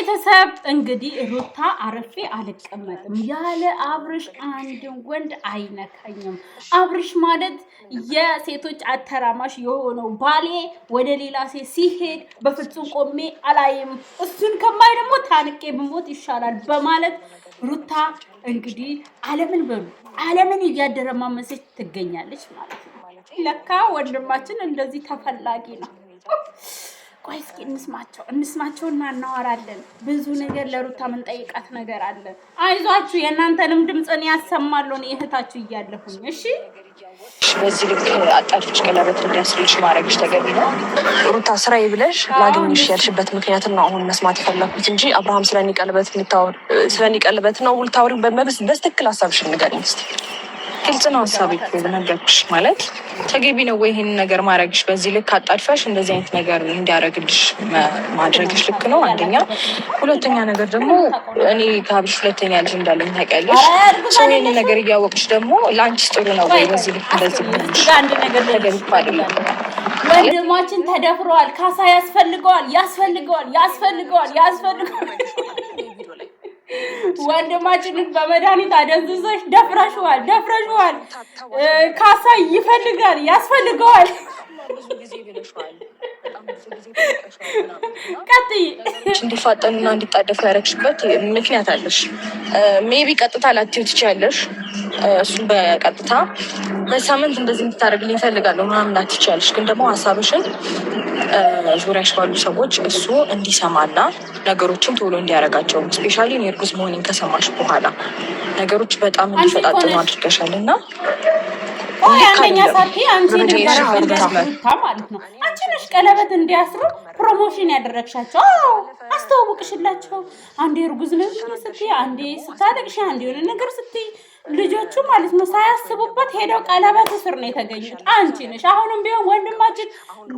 ቤተሰብ እንግዲህ ሩታ አረፌ አልቀመጥም ያለ አብርሽ አንድ ወንድ አይነካኝም። አብርሽ ማለት የሴቶች አተራማሽ የሆነው ባሌ ወደ ሌላ ሴት ሲሄድ በፍጹም ቆሜ አላይም፣ እሱን ከማይ ደግሞ ታንቄ ብሞት ይሻላል በማለት ሩታ እንግዲህ ዓለምን እያደረማመሰች ትገኛለች ማለት ነው። ለካ ወንድማችን እንደዚህ ተፈላጊ ነው። ቆይ እስኪ እንስማቸውና እናወራለን። ብዙ ነገር ለሩታ ምን ጠይቃት ነገር አለ። አይዟችሁ የእናንተንም ድምጽን ያሰማሉ። እህታችሁ እያለሁኝ እሺ። በዚህ ልክ አጣጥፍሽ ቀለበት እንዲያስልሽ ማድረግሽ ተገቢ ነው። ሩታ ስራዬ ብለሽ ላገኝሽ ያልሽበት ምክንያት ነው አሁን መስማት የፈለኩት እንጂ አብርሃም ስለኔ ቀለበት ነው ውልታውሪው በትክክል ሀሳብሽ ንገሪኝ እስኪ። ግልጽ ነው ሀሳብ ነገርኩሽ። ማለት ተገቢ ነው ወይ ይሄን ነገር ማድረግሽ? በዚህ ልክ አጣድፈሽ እንደዚህ አይነት ነገር እንዲያደርግልሽ ማድረግሽ ልክ ነው አንደኛ። ሁለተኛ ነገር ደግሞ እኔ ከአብርሽ ሁለተኛ ልጅ እንዳለኝ ታውቂያለሽ። ሰው ይሄን ነገር እያወቅሽ ደግሞ ለአንቺስ ጥሩ ነው ወይ በዚህ ልክ እንደዚህ አንድ ነገር አይደለም። ወንድማችን ተደፍሯል። ካሳ ያስፈልገዋል። ወንድማችንን በመድኃኒት አደንዝዘሽ ደፍረሽዋል። ካሳ ያስፈልገዋል። ቀጥይ። እንዲፋጠኑና እንዲጣደፉ ያደረግሽበት ምክንያት አለሽ። ሜቢ ቀጥታ ላትዪው ትችያለሽ። እሱን በቀጥታ በሳምንት እንደዚህ እንድታደርግልኝ እፈልጋለሁ ምናምን ላትዪው ትችያለሽ። ግን ደግሞ ሀሳብሽን ዙሪያሽ ባሉ ሰዎች እሱ እንዲሰማና ነገሮችን ቶሎ እንዲያደርጋቸው ስፔሻሊ እርጉዝ መሆኔን ከሰማሽ በኋላ ነገሮች በጣም እንዲፈጣጥኑ አድርገሻል እና አንደኛ ሳቲ አንቺ ማለት ነው። አንቺ ነሽ ቀለበት እንዲያስሩ ፕሮሞሽን ያደረግሻቸው። አስተዋውቅሽላቸው። አንዴ እርጉዝ ነሽ ስትይ፣ አንዴ ስታለቅሽ፣ አንዴ የሆነ ነገር ስትይ ልጆቹ ማለት ነው ሳያስቡበት ሄደው ቀለበት ስር ነው የተገኙት። አንቺ ነሽ። አሁንም ቢሆን ወንድማችን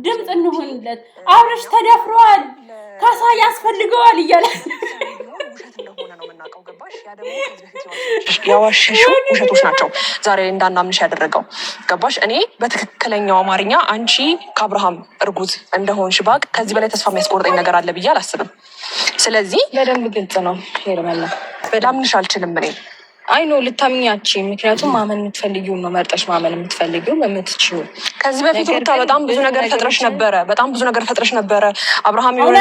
ድምፅ እንሆንለት። አብርሽ ተደፍሯል፣ ካሳ ያስፈልገዋል እያለ ያዋሸሽው ውሸቶች ናቸው ዛሬ እንዳናምንሽ ያደረገው። ገባሽ? እኔ በትክክለኛው አማርኛ አንቺ ከአብርሃም እርጉዝ እንደሆንሽ ባቅ ከዚህ በላይ ተስፋ የሚያስቆርጠኝ ነገር አለ ብዬ አላስብም። ስለዚህ በደንብ ግልጽ ነው። ሄርመላ ላምንሽ አልችልም እኔ አይ ኖ ልታምኛችን። ምክንያቱም ማመን የምትፈልጊው ነው መርጠሽ ማመን የምትፈልጊው በምትችው። ከዚህ በፊት ሩታ በጣም ብዙ ነገር ፈጥረሽ ነበረ። አብርሃም የሆነ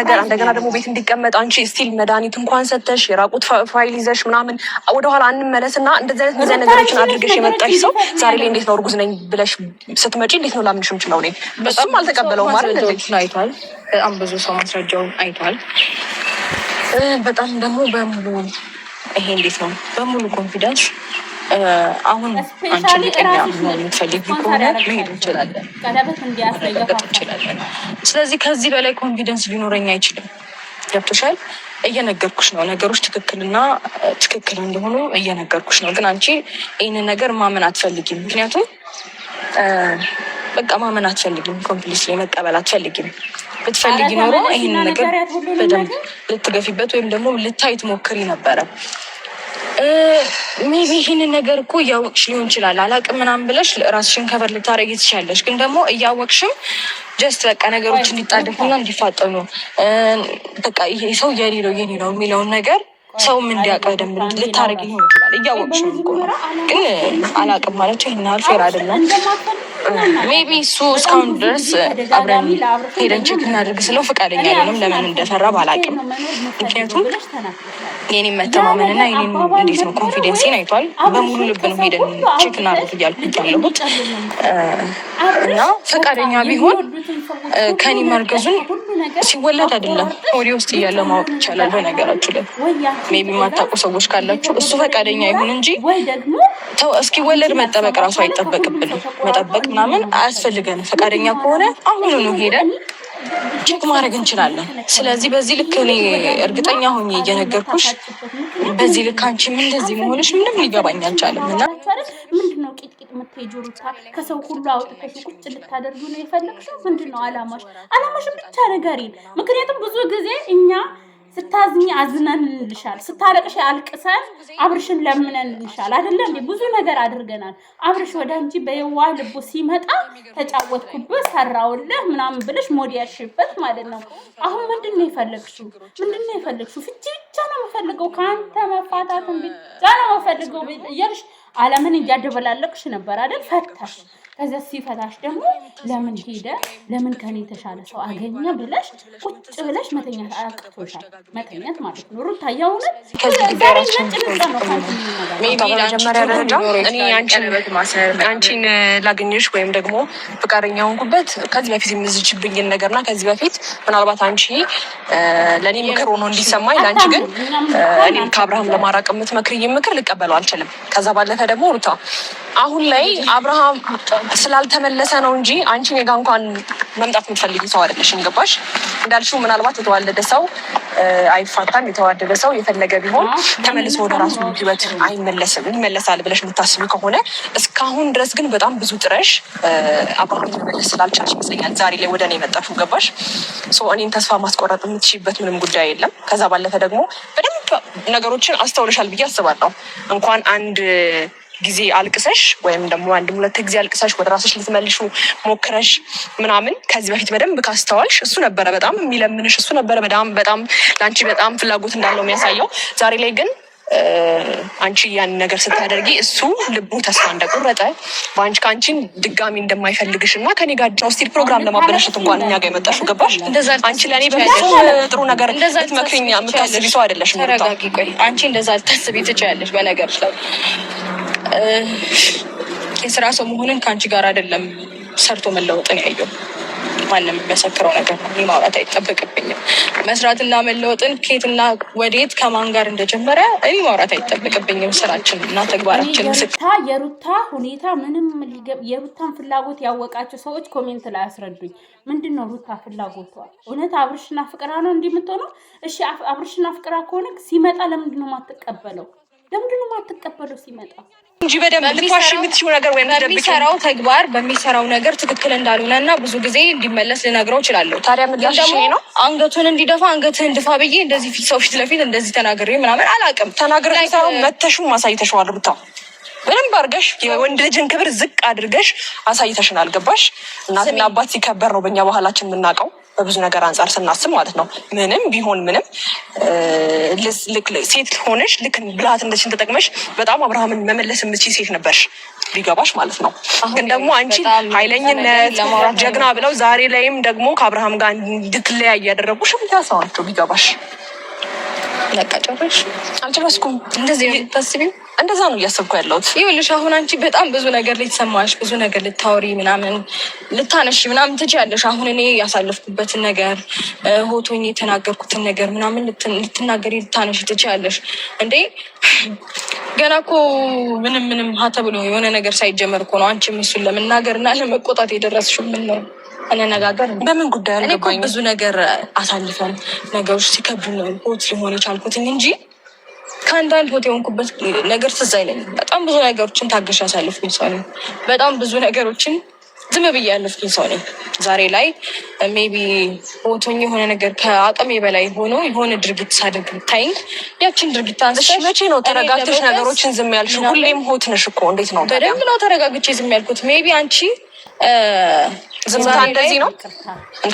ነገር እንደገና ደግሞ ቤት እንዲቀመጥ አንቺ ስቲል መድኃኒት እንኳን ሰተሽ የራቁት ፋይል ይዘሽ ምናምን ወደኋላ አንመለስና እንደዚህ አይነት ነገሮችን አድርገሽ የመጣሽ ሰው ዛሬ ላይ እንዴት ነው እርጉዝ ነኝ ብለሽ ስትመጪ እንዴት ነው ላምንሽ የምችለው? እኔ እሱም አልተቀበለውም ማለት ነው። አይቷል፣ በጣም ብዙ ሰው ማስረጃውን አይቷል። በጣም ደግሞ በሙሉ ይሄ እንዴት ነው በሙሉ ኮንፊደንስ አሁን አንቺ ልቀኛ የምትፈልጊ ከሆነ መሄድ እንችላለን። ስለዚህ ከዚህ በላይ ኮንፊደንስ ሊኖረኝ አይችልም። ገብቶሻል? እየነገርኩሽ ነው ነገሮች ትክክል እንደሆኑ እየነገርኩሽ ነው። ግን አንቺ ይህንን ነገር ማመን አትፈልጊም። ምክንያቱም በቃ ማመን አትፈልጊም። ኮምፕሊትሊ መቀበል አትፈልጊም። ብትፈልጊ ኖሮ ይህንን ነገር በደንብ ልትገፊበት ወይም ደግሞ ልታይ ትሞክሪ ነበረ። ሜቢ ይህንን ነገር እኮ እያወቅሽ ሊሆን ይችላል አላቅም ምናምን ብለሽ ራስሽን ከበር ልታረጊ ትችያለሽ። ግን ደግሞ እያወቅሽም ጀስት በቃ ነገሮች እንዲጣደፉና እንዲፋጠኑ በቃ ይሄ ሰው የኔ ነው የሚለውን ነገር ሰውም እንዲያውቅ በደንብ ልታረጊ ሊሆን ይችላል። እያወቅሽም እኮ ነው። ግን አላቅም ማለት ይህን ያህል ፌር አይደለም። ሜቢ እሱ እስካሁን ድረስ አብረን ሄደን ቼክ እናድርግ ስለው ፈቃደኛ አይደለም። ለምን እንደፈራ ባላቅም፣ ምክንያቱም የኔን መተማመንና የኔን እንዴት ነው ኮንፊደንሴን አይቷል። በሙሉ ልብ ነው ሄደን ቼክ እናድርግ እያልኩት ያለሁት እና ፈቃደኛ ቢሆን ከኔ ማርገዙን ሲወለድ አይደለም ሆዴ ውስጥ እያለ ማወቅ ይቻላል። በነገራችሁ ላይ ሜቢ የማታውቁ ሰዎች ካላችሁ እሱ ፈቃደኛ ይሁን እንጂ እስኪወለድ መጠበቅ ራሱ አይጠበቅብንም። መጠበቅ ምናምን አያስፈልገንም። ፈቃደኛ ከሆነ አሁኑኑ ሄደን ቼክ ማድረግ እንችላለን። ስለዚህ በዚህ ልክ እኔ እርግጠኛ ሆኜ እየነገርኩሽ፣ በዚህ ልክ አንቺም እንደዚህ መሆንሽ ምንም ሊገባኝ አልቻለም። እና ምንድነው ቂጥቂጥ የምትሄጂው ሩታ? ከሰው ሁሉ አውጥተሽ ቁጭ ልታደርጉ ነው የፈለግሽው? ምንድነው አላማሽ? አላማሽን ብቻ ንገሪን። ምክንያቱም ብዙ ጊዜ እኛ ስታዝኝ አዝነንልሻል፣ ስታለቅሽ አልቅሰን አብርሽን ለምነንልሻል አይደለ እንዴ? ብዙ ነገር አድርገናል። አብርሽ ወደ አንቺ በየዋህ ልቡ ሲመጣ ተጫወትኩብህ፣ ሰራውልህ ምናምን ብለሽ ሞዲያሽበት ማለት ነው። አሁን ምንድነው የፈለግሽው? ፍቺ ብቻ ነው የምፈልገው፣ ከአንተ መፋታትን ብቻ ነው የምፈልገው እያልሽ ዓለምን እያደበላለቅሽ ነበር አይደል? ፈታሽ። ከዛ ሲፈታሽ ደግሞ ለምን ሄደ፣ ለምን ከኔ የተሻለ ሰው አገኘ ብለሽ ቁጭ ብለሽ መተኛት አያቅቶሻል። መተኛት ማለት ነው ሩታ ያውነ አንቺን ላገኘሽ ወይም ደግሞ ፍቃደኛ ሆንኩበት ከዚህ በፊት የምዝችብኝን ነገርና ከዚህ በፊት ምናልባት አንቺ ለእኔ ምክር ሆኖ እንዲሰማኝ ለአንቺ ግን እኔም ከአብርሃም ለማራቅ የምትመክሪኝ ምክር ልቀበለው አልችልም። ከዛ ባለፈ ደግሞ ሩታ አሁን ላይ አብርሃም ስላልተመለሰ ነው እንጂ አንቺ እኔ ጋር እንኳን መምጣት የምትፈልጊ ሰው አይደለሽም። ገባሽ? እንዳልሽው ምናልባት የተዋለደ ሰው አይፋታም። የተዋደደ ሰው የፈለገ ቢሆን ተመልሶ ወደ ራሱ ህይወት አይመለስም። ይመለሳል ብለሽ የምታስቢ ከሆነ እስካሁን ድረስ ግን በጣም ብዙ ጥረሽ አብርሃም መመለስ ስላልቻልሽ ይመስለኛል ዛሬ ላይ ወደ እኔ የመጣሽው። ገባሽ? እኔን ተስፋ ማስቆረጥ የምትሽበት ምንም ጉዳይ የለም። ከዛ ባለፈ ደግሞ በደንብ ነገሮችን አስተውለሻል ብዬ አስባለሁ። እንኳን አንድ ጊዜ አልቅሰሽ ወይም ደግሞ አንድ ሁለት ጊዜ አልቅሰሽ ወደ ራስሽ ልትመልሹ ሞክረሽ ምናምን ከዚህ በፊት በደንብ ካስተዋልሽ እሱ ነበረ በጣም የሚለምንሽ፣ እሱ ነበረ በጣም ለአንቺ በጣም ፍላጎት እንዳለው የሚያሳየው። ዛሬ ላይ ግን አንቺ ያን ነገር ስታደርጊ እሱ ልቡ ተስፋ እንደቆረጠ ከአንቺን ድጋሚ እንደማይፈልግሽ እና ከኔ ጋር ስቲል ፕሮግራም ለማበላሸት እንኳን እኛ ጋር የመጣሽው። ገባሽ? አንቺ ለእኔ ጥሩ ነገር ልትመክሪኝ የምታስቢ ሰው አይደለሽም። ተረጋጊ። ቆይ አንቺ እንደዛ ልታስቢ ትችያለሽ። በነገርሽ ላይ የስራ ሰው መሆንን ከአንቺ ጋር አይደለም ሰርቶ መለወጥን ያየው ማንም የሚመሰክረው ነገር ነው። እኔ ማውራት አይጠበቅብኝም። መስራትና መለወጥን ከየትና ወዴት ከማን ጋር እንደጀመረ እኔ ማውራት አይጠበቅብኝም። ስራችን እና ተግባራችን የሩታ ሁኔታ ምንም የሩታን ፍላጎት ያወቃቸው ሰዎች ኮሜንት ላይ አስረዱኝ። ምንድን ነው ሩታ ፍላጎቷ? እውነት አብርሽና ፍቅራ ነው እንዲህ የምትሆነው? እሺ አብርሽና ፍቅራ ከሆነ ሲመጣ ለምንድን ነው የማትቀበለው? ሲመጣ እንጂ በደንብ ልትዋሽ የምትችው ነገር ወይም በሚሰራው ተግባር በሚሰራው ነገር ትክክል እንዳልሆነ እና ብዙ ጊዜ እንዲመለስ ልነግረው እችላለሁ። ታዲያ ምላሽ ነው አንገቱን እንዲደፋ አንገትህን ድፋ ብዬ እንደዚህ ሰው ፊት ለፊት እንደዚህ ተናግሬ ምናምን አላውቅም። ተናግሬ ሳይሆን መተሹም አሳይተሽዋል ሩታ። በደንብ አድርገሽ የወንድ ልጅን ክብር ዝቅ አድርገሽ አሳይተሽናል። ገባሽ? እናትና አባት ሲከበር ነው በእኛ ባህላችን የምናውቀው በብዙ ነገር አንጻር ስናስብ ማለት ነው። ምንም ቢሆን ምንም ሴት ሆነሽ ልክ ብልሃት እንደችን ተጠቅመሽ በጣም አብርሃምን መመለስ የምትችይ ሴት ነበርሽ ቢገባሽ ማለት ነው። ግን ደግሞ አንቺ ኃይለኝነት ጀግና ብለው ዛሬ ላይም ደግሞ ከአብርሃም ጋር እንድትለያይ ያደረጉሽ ሰው ናቸው ቢገባሽ። ነቃጨረሽ አልጨረስኩም። እንደዚህ ነው የምታስቢው? እንደዛ ነው እያሰብኩ ያለሁት። ይኸውልሽ አሁን አንቺ በጣም ብዙ ነገር ልትሰማሽ፣ ብዙ ነገር ልታወሪ ምናምን ልታነሺ ምናምን ትችያለሽ። አሁን እኔ ያሳለፍኩበትን ነገር ሆቶኝ የተናገርኩትን ነገር ምናምን ልትናገሪ ልታነሺ ትችያለሽ። እንዴ ገና እኮ ምንም ተብሎ የሆነ ነገር ሳይጀመር እኮ ነው አንቺም እሱን ለመናገር እና ለመቆጣት የደረስሽው። ምን ነው እንነጋገር። በምን ጉዳይ አልገባኝ። ብዙ ነገር አሳልፈን ነገሮች ሲከብዱ ነው ሆት ሊሆን የቻልኩትኝ እንጂ ከአንዳንድ ሆት የሆንኩበት ነገር ትዝ አይለኝም። በጣም ብዙ ነገሮችን ታገሽ ያሳልፍኩኝ ሰው ነኝ። በጣም ብዙ ነገሮችን ዝም ብዬ ያለፍኩኝ ሰው ነኝ። ዛሬ ላይ ሜቢ ሆቶኝ የሆነ ነገር ከአቅሜ በላይ ሆኖ የሆነ ድርጊት ሳደርግ ብታይኝ ያችን ድርጊት አንስተሽ መቼ ነው ተረጋግተሽ ነገሮችን ዝም ያልሽ? ሁሌም ሆት ነሽ እኮ። እንዴት ነው? በደንብ ነው ተረጋግቼ ዝም ያልኩት። ሜቢ አንቺ ዝምታ እንደዚህ ነው።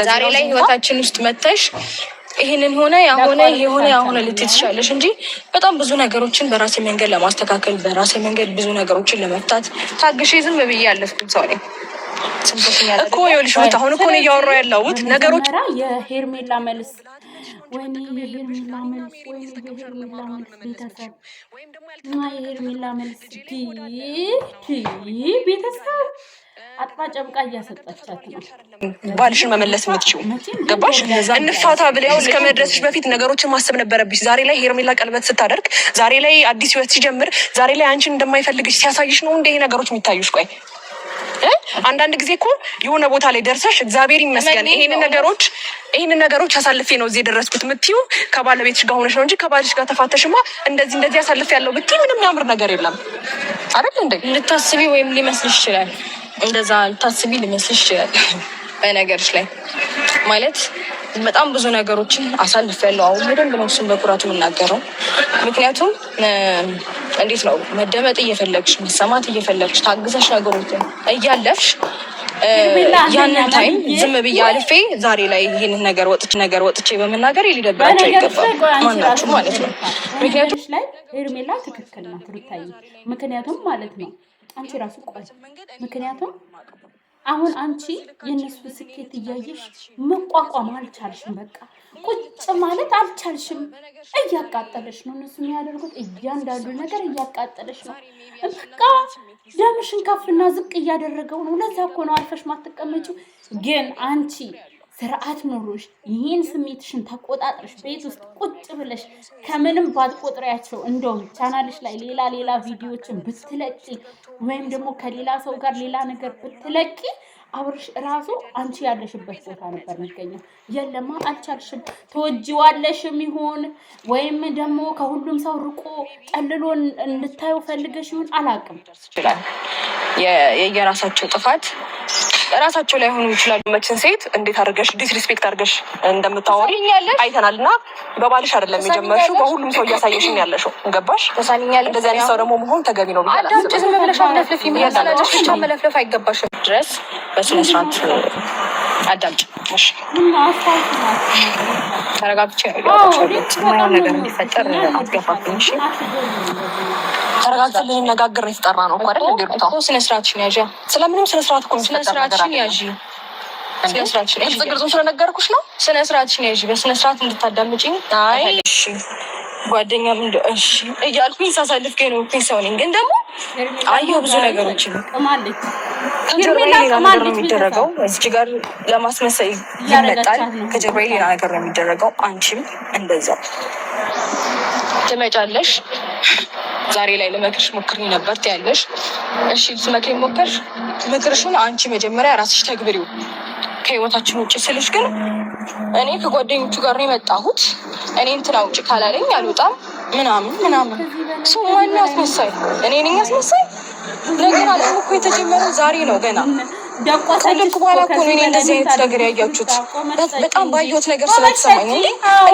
ዛሬ ላይ ህይወታችን ውስጥ መተሽ ይሄንን ሆነ ያሆነ ልትይ ትችያለሽ እንጂ በጣም ብዙ ነገሮችን በራሴ መንገድ ለማስተካከል በራሴ መንገድ ብዙ ነገሮችን ለመፍታት ታግሼ ዝም ብዬ ያለፍኩኝ ሰው ነኝ እኮ። ይኸውልሽ አሁን እኮ ነው እያወራሁ ያለሁት ነገሮች የሄርሜላ መልስ ወይኔ የሄርሜላ መልስ ቤተሰብ የሄርሜላ መልስ ቤተሰብ አጥፋ ጨምቃ እያሰጣቻት ነው። ባልሽን መመለስ የምትችው ገባሽ? እንፋታ ብለሽ እስከ መድረስሽ በፊት ነገሮችን ማሰብ ነበረብሽ። ዛሬ ላይ ሄርሜላ ቀለበት ስታደርግ፣ ዛሬ ላይ አዲስ ህይወት ሲጀምር፣ ዛሬ ላይ አንቺን እንደማይፈልግሽ ሲያሳይሽ ነው እንደ ይሄ ነገሮች የሚታዩሽ። ቆይ አንዳንድ ጊዜ እኮ የሆነ ቦታ ላይ ደርሰሽ እግዚአብሔር ይመስገን ይሄንን ነገሮች አሳልፌ ነው እዚህ የደረስኩት የምትይው ከባለቤትሽ ጋር ሆነሽ ነው እንጂ ከባልሽ ጋር ተፋተሽማ እንደዚህ አሳልፌ ያለው ብትይ ምንም የሚያምር ነገር የለም አይደል እንዴ? ልታስቢ ወይም ሊመስልሽ ይችላል። እንደዛ ልታስቢ ሊመስልሽ ይችላል። በነገርሽ ላይ ማለት በጣም ብዙ ነገሮችን አሳልፌያለሁ። አሁን በደንብ ነው እሱን በኩራት የምናገረው። ምክንያቱም እንዴት ነው መደመጥ እየፈለግሽ መሰማት እየፈለግሽ ታግዘሽ ነገሮችን እያለፍሽ ያንን ታይም ዝም ብዬ አልፌ ዛሬ ላይ ይህንን ነገር ወጥቼ በመናገር ሊደብራቸው አይገባም ማናችሁ ማለት ነው። ምክንያቱም ላይ ሄርሜላ ትክክል ናት ሩታዬ። ምክንያቱም ማለት ነው አንቺ ራሱ ቆይ ምክንያቱም አሁን አንቺ የነሱ ስኬት እያየሽ መቋቋም አልቻልሽም። በቃ ቁጭ ማለት አልቻልሽም። እያቃጠለሽ ነው እነሱ የሚያደርጉት እያንዳንዱ ነገር እያቃጠለሽ ነው። በቃ ደምሽን ከፍና ዝቅ እያደረገው ነው። ለዛ እኮ ነው አልፈሽ ማትቀመጪው። ግን አንቺ ስርዓት ኖሮሽ ይህን ስሜትሽን ተቆጣጥረሽ ቤት ውስጥ ቁጭ ብለሽ ከምንም ባትቆጥሪያቸው እንደውም ቻናልሽ ላይ ሌላ ቪዲዮዎችን ብትለቂ ወይም ደግሞ ከሌላ ሰው ጋር ሌላ ነገር ብትለቂ አብርሽ ራሱ አንቺ ያለሽበት ቦታ ነበር የሚገኘው። የለማ አልቻልሽም። ተወጂዋለሽም ይሆን ወይም ደግሞ ከሁሉም ሰው ርቆ ጠልሎ እንድታዩ ፈልገሽ ይሆን አላውቅም። የየራሳቸው ጥፋት ራሳቸው ላይ ሆኑ ይችላሉ። መችን ሴት እንዴት አድርገሽ ዲስሪስፔክት አድርገሽ እንደምታወሪ አይተናል። እና በባልሽ አይደለም የጀመርሽው በሁሉም ሰው እያሳየሽኝ ያለሽው ገባሽ? እንደዚህ አይነት ሰው ደግሞ መሆን ተገቢ ነው ብዬ አላስብም። ዝም ብለሽ አለፍልፊ የሚያሳለሽ ብቻ መለፍለፍ አይገባሽም። ድረስ በስነ ስርዓት አዳምጪ። እሺ ተረጋግቼ የማይሆን ነገር እንዲፈጠር አትገፋብኝ። እሺ ተረጋግተን ልንነጋገር ነው የተጠራ ነው አይደል? እንዴት ነው ስነ ስርዓትሽን ያዢ። ስለምንም ስነ ስርዓት እኮ ስነ ስርዓትሽን ያዢ። ስነ ስርዓትሽን ያዢ። ዝግርቱ ስለነገርኩሽ ነው። ስነ ስርዓትሽን ያዢ። በስነ ስርዓት እንድታዳምጪኝ። አይ እሺ ጓደኛም እንደ እሺ እያልኩኝ ሳሳልፍ ነው ሰው ነኝ። ግን ደግሞ አየሁ ብዙ ነገሮችን ከጀርባዬ ሌላ ነገር ነው የሚደረገው። እዚህ ጋር ለማስመሰል ይመጣል። ከጀርባዬ ሌላ ነገር ነው የሚደረገው። አንቺም እንደዛው ትመጫለሽ። ዛሬ ላይ ለመክርሽ ሞክሪ ነበር ትያለሽ። እሺ ልትመክሪ ሞከርሽ። ምክርሽን አንቺ መጀመሪያ ራስሽ ተግብሪው። ከህይወታችን ውጭ ስልሽ ግን እኔ ከጓደኞቹ ጋር ነው የመጣሁት። እኔ እንትና ውጭ ካላለኝ አልወጣም ምናምን ሰው ማን ያስመሳይ? እኔ ነኝ ያስመሳይ? ነገር አለም እኮ የተጀመረው ዛሬ ነው ገና ከልክ በኋላ እኮ ነው እንደዚህ አይነት ነገር ያያችሁት። በጣም ባየሁት ነገር ስለተሰማኝ እኔ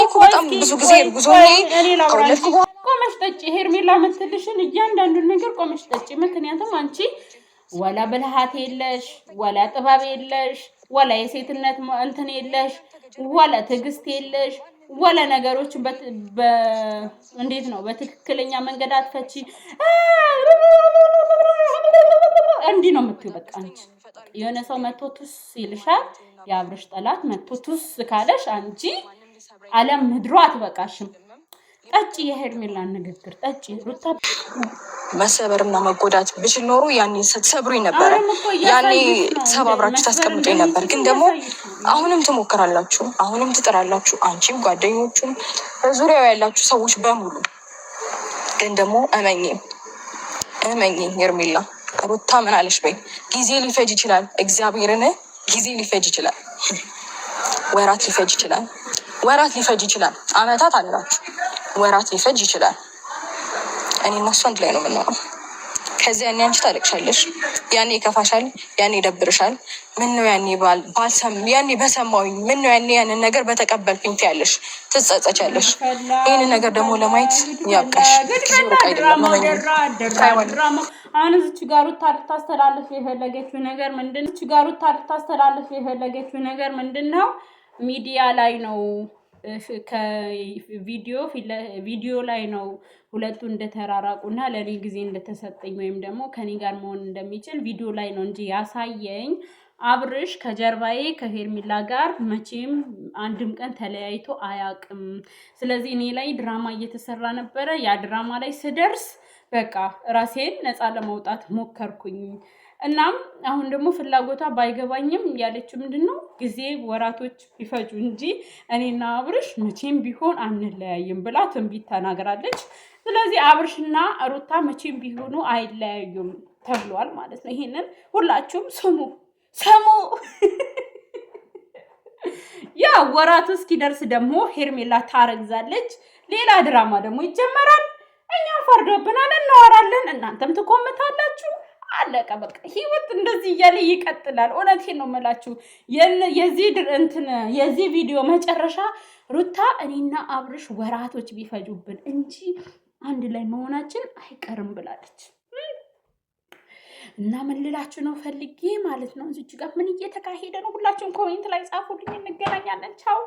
እኮ በጣም ብዙ ጊዜ እርጉዝ ሆኜ ከወለድኩ በኋላ ቆመሽ ጠጪ። ሄርሜላ የምትልሽን እያንዳንዱን ነገር ቆመሽ ጠጪ። ምክንያቱም አንቺ ወላ ብልሃት የለሽ፣ ወላ ጥበብ የለሽ፣ ወላ የሴትነት እንትን የለሽ፣ ወላ ትዕግስት የለሽ፣ ወላ ነገሮችን እንዴት ነው በትክክለኛ መንገድ አትፈቺ። እንዲህ ነው የምትይው። በቃ አንቺ የሆነ ሰው መቶ ቱስ ይልሻል። የአብርሽ ጠላት መቶ ቱስ ካለሽ አንቺ ዓለም ምድሯ አትበቃሽም። ጠጪ፣ የሄርሜላን ንግግር ጠጪ። ሩታ መሰበርና መጎዳት ብችል ኖሮ ያኔ ስትሰብሩኝ ነበረ። ያኔ ሰባብራችሁ ታስቀምጡኝ ነበር። ግን ደግሞ አሁንም ትሞክራላችሁ፣ አሁንም ትጥራላችሁ። አንቺም ጓደኞቹም በዙሪያው ያላችሁ ሰዎች በሙሉ። ግን ደግሞ እመኚኝ ሄርሜላ ሩታ ምን አለሽ በይ። ጊዜ ሊፈጅ ይችላል። እግዚአብሔርን ጊዜ ሊፈጅ ይችላል። ወራት ሊፈጅ ይችላል። አመታት አላችሁ። ወራት ሊፈጅ ይችላል። እኔ እና እሱ አንድ ላይ ነው የምንሆነው። ከዚህ ያኔ አንቺ ታለቅሻለሽ፣ ያኔ ይከፋሻል፣ ያኔ ይደብርሻል። ምን ነው ያኔ በሰማሁኝ ምን ነው ያንን ነገር በተቀበልኩኝ ትያለሽ፣ ትጸጸቻለሽ። ይህንን ነገር ደግሞ ለማየት ያብቃሽ። ሩቅ አይደለም አሁን እዚች ጋር ሩታ ልታስተላልፍ የፈለገችው ነገር ምንድን ነው? ሚዲያ ላይ ነው ከቪዲዮ ላይ ነው ሁለቱ እንደተራራቁና ለኔ ጊዜ እንደተሰጠኝ ወይም ደግሞ ከኔ ጋር መሆን እንደሚችል ቪዲዮ ላይ ነው እንጂ ያሳየኝ አብርሽ ከጀርባዬ ከሄርሜላ ጋር መቼም አንድም ቀን ተለያይቶ አያውቅም። ስለዚህ እኔ ላይ ድራማ እየተሰራ ነበረ። ያ ድራማ ላይ ስደርስ በቃ ራሴን ነፃ ለማውጣት ሞከርኩኝ። እናም አሁን ደግሞ ፍላጎቷ ባይገባኝም ያለችው ምንድነው ጊዜ ወራቶች ቢፈጁ እንጂ እኔና አብርሽ መቼም ቢሆን አንለያይም ብላ ትንቢት ተናግራለች። ስለዚህ አብርሽና ሩታ መቼም ቢሆኑ አይለያዩም ተብሏል ማለት ነው። ይሄንን ሁላችሁም ስሙ። ያ ወራቱ እስኪደርስ ደግሞ ሄርሜላ ታረግዛለች። ሌላ ድራማ ደግሞ ይጀመራል። እኛ ፈርዶብናል፣ እናወራለን፣ እናንተም ትኮምታላችሁ። አለቀ በቃ ህይወት እንደዚህ እያለ ይቀጥላል። እውነቴን ነው የምላችሁ። የዚህ ቪዲዮ መጨረሻ ሩታ እኔና አብርሽ ወራቶች ቢፈጁብን እንጂ አንድ ላይ መሆናችን አይቀርም ብላለች። እና ምን ልላችሁ ነው ፈልጌ ማለት ነው እዚች ጋር ምን እየተካሄደ ነው? ሁላችሁም ኮሜንት ላይ ጻፉልኝ። እንገናኛለን። ቻው